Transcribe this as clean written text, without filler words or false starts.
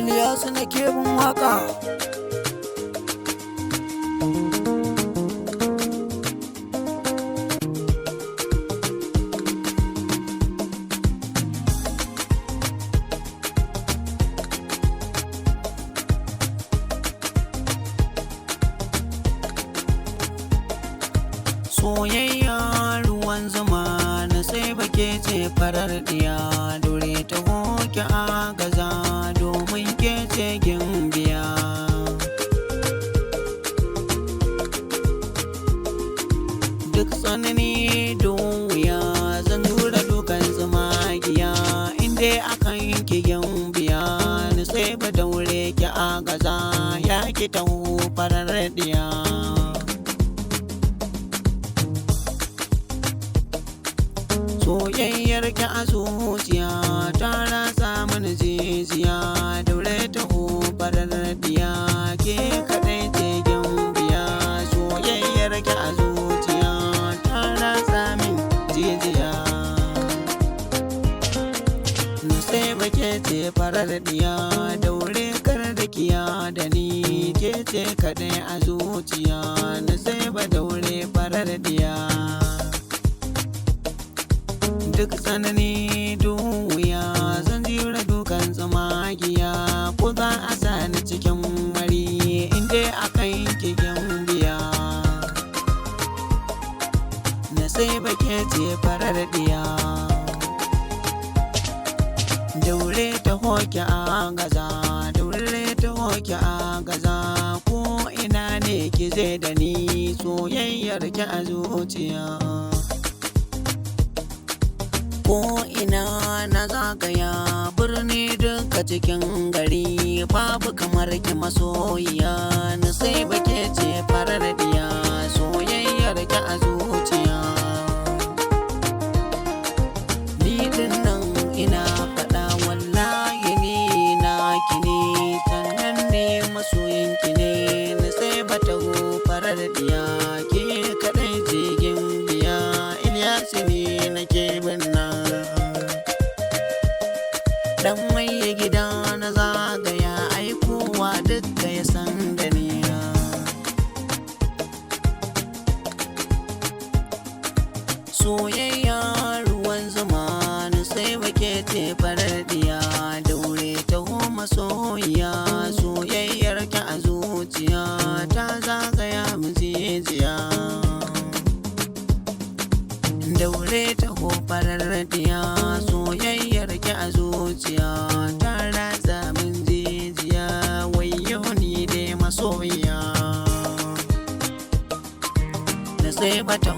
Ilyasu nake bin waka. Soyayya ruwan zuma na sai bake ce farar diya, dore ta hoke a gaza domin ke ce gimbiya. Duk tsanani don wuya zan tura dukan zuma giya, inda akan ki gimbiya na sai ba daure ki a gaza ya ki ta farar diya. Soyayyar ki a zuciya ta rasa mana jijiya, daure ta farar diya ke kadai ce gimbiya. Soyayyar ki a zuciya ta rasa min jijiya, na sai bake ce farar diya, daure kar da kiya da ni ke ce kadai a zuciya, na sai ba daure farar diya. Duk tsanani duk wuya zan jira dukan tsumagiya, ko za a sani cikin mari inda akan ki gimbiya. Na sai bake ce farar diya, daure ta hoke a gaza, daure ta hoke a gaza, ko ina ne ki zai da ni soyayyar ki a zuciya. Ko ina na zagaya birni duka cikin gari, babu kamar ki masoyiya, na sai bake ce farar diya, soyayyar ki a zuciya. Ni din nan ina faɗa wallahi ni na ki ne, sannan ne masoyin ki ne, na sai bata farar diya ke kaɗai jigin biya. Ilyasu ne nake binna dan mai gida na zagaya, aikowa duka ya san da ni. Soyayya ruwan zuma na sai bake ce farar diya, daure ta masoyiya. Soyayyar ki a zuciya ta zagaya mu jijiya, daure ta farar diya. Soyayyar ki a zuciya ta ratsa min jijiya, wayyo ni dai masoyiya, na sai bata